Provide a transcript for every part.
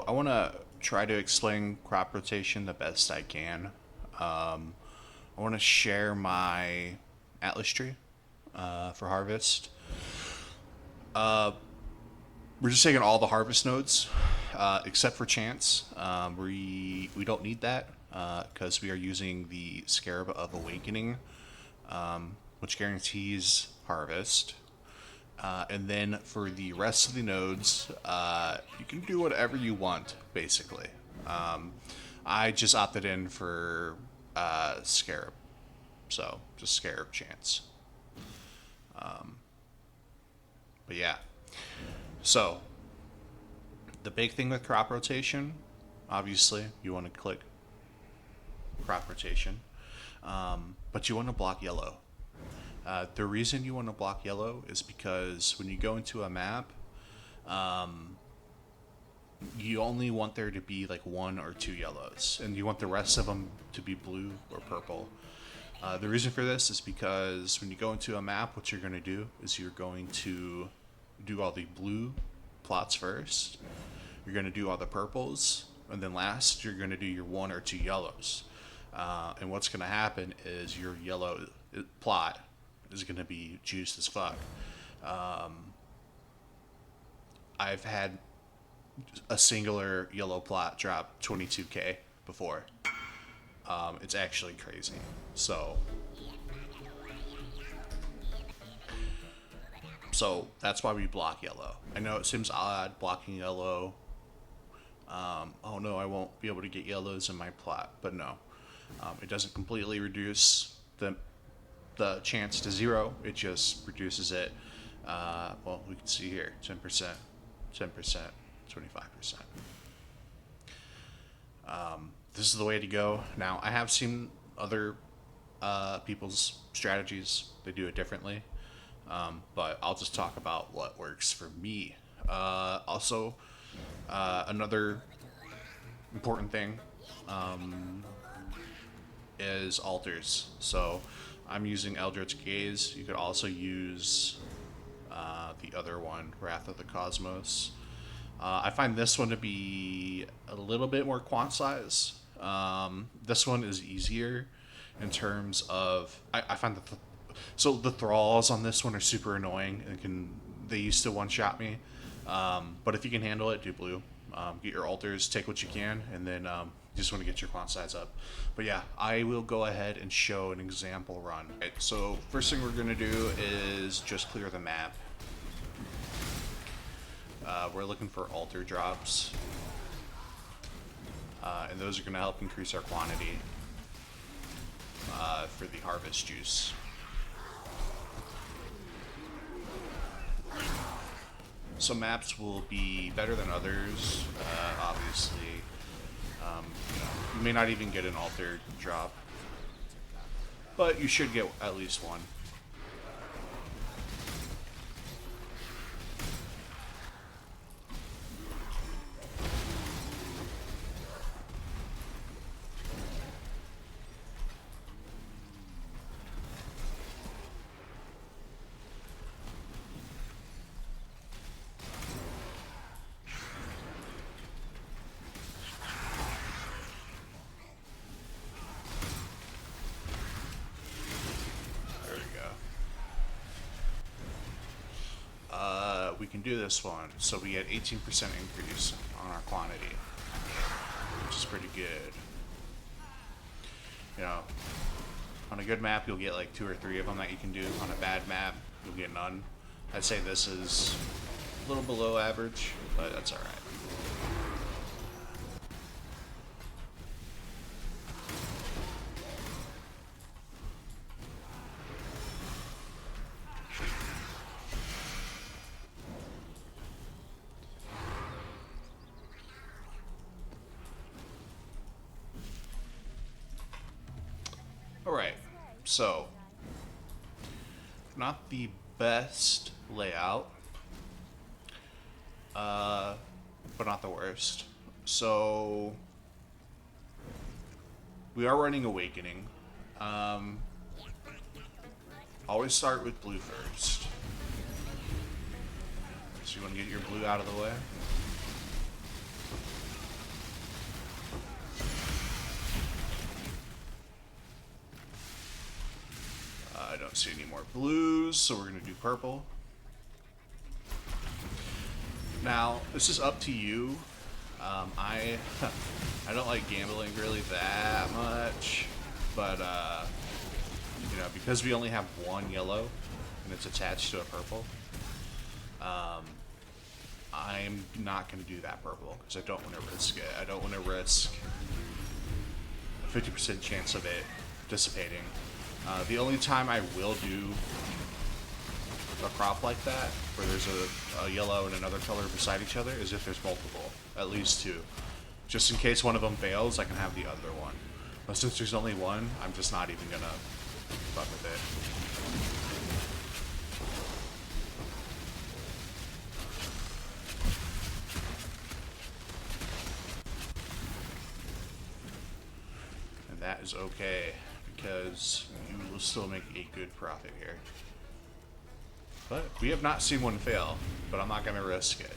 I want to try to explain crop rotation the best I can. I want to share my Atlas tree for harvest. We're just taking all the harvest nodes except for chance. We don't need that because we are using the Scarab of Awakening, which guarantees harvest. And then for the rest of the nodes, you can do whatever you want, basically. I just opted in for Scarab, so just Scarab chance. But yeah, so the big thing with crop rotation, obviously, you want to click crop rotation, but you want to block yellow. The reason you want to block yellow is because when you go into a map, you only want there to be like one or two yellows, and you want the rest of them to be blue or purple. The reason for this is because when you go into a map, what you're going to do is you're going to do all the blue plots first, you're going to do all the purples, and then last you're going to do your one or two yellows. And what's going to happen is your yellow plot is going to be juiced as fuck. I've had a singular yellow plot drop 22k before. It's actually crazy. So that's why we block yellow. I know it seems odd blocking yellow. Oh no, I won't be able to get yellows in my plot, but no, it doesn't completely reduce the chance to zero. It just reduces it. Well, we can see here, 10%, 10%, 25%. This is the way to go. Now, I have seen other people's strategies. They do it differently. But I'll just talk about what works for me. Also, another important thing is altars. So I'm using Eldritch Gaze. You could also use the other one, Wrath of the Cosmos. I find this one to be a little bit more quant size. This one is easier in terms of I find that so the thralls on this one are super annoying and they used to one shot me. But if you can handle it, do blue. Get your altars, take what you can, and then you just want to get your quant size up. But yeah, I will go ahead and show an example run. Right, so first thing we're gonna do is just clear the map. We're looking for altar drops, and those are going to help increase our quantity for the harvest juice. Some maps will be better than others, obviously. You may not even get an altar drop, but you should get at least one. We can do this one. So we get 18% increase on our quantity, which is pretty good. You know, on a good map, you'll get like 2 or 3 of them that you can do. On a bad map, you'll get none. I'd say this is a little below average, but that's alright. Alright, so, not the best layout, but not the worst. So, we are running Awakening. Always start with blue first. So you want to get your blue out of the way. see any more blues, so we're gonna do purple. Now, this is up to you. I I don't like gambling really that much, but you know, because we only have one yellow and it's attached to a purple, I'm not going to do that purple because I don't want to risk it. I don't want to risk a 50% chance of it dissipating. The only time I will do a crop like that, where there's a yellow and another color beside each other, is if there's multiple, at least two. Just in case one of them fails, I can have the other one. But since there's only one, I'm just not even gonna fuck with it. And that is okay, because you will still make a good profit here. But we have not seen one fail, but I'm not gonna risk it.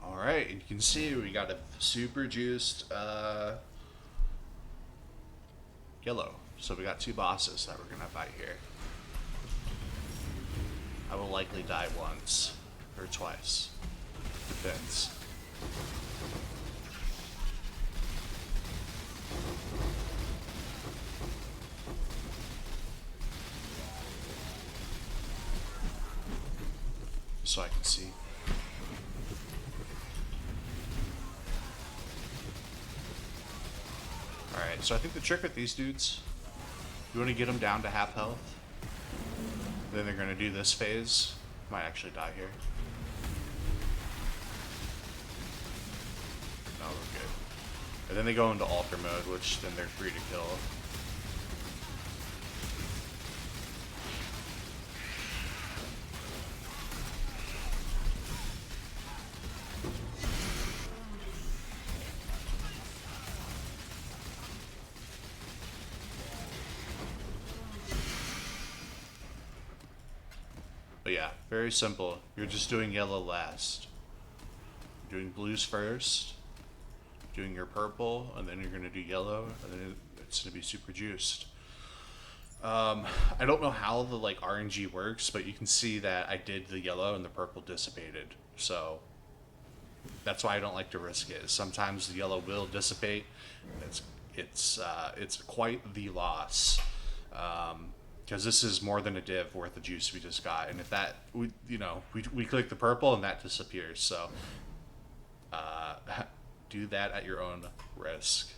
Alright, you can see we got a super juiced yellow. So we got two bosses that we're gonna fight here. I will likely die once or twice. Depends. So I can see. Alright, so I think the trick with these dudes, you want to get them down to half health. Then they're going to do this phase. Might actually die here. No, we're good. And then they go into alter mode, which then they're free to kill. But yeah, very simple. You're just doing yellow last. You're doing blues first, doing your purple, and then you're going to do yellow, and then it's going to be super juiced. I don't know how the like RNG works, but you can see that I did the yellow and the purple dissipated. So that's why I don't like to risk it. Sometimes the yellow will dissipate. It's quite the loss. Because this is more than a div worth of juice we just got, and if that we click the purple and that disappears. So do that at your own risk.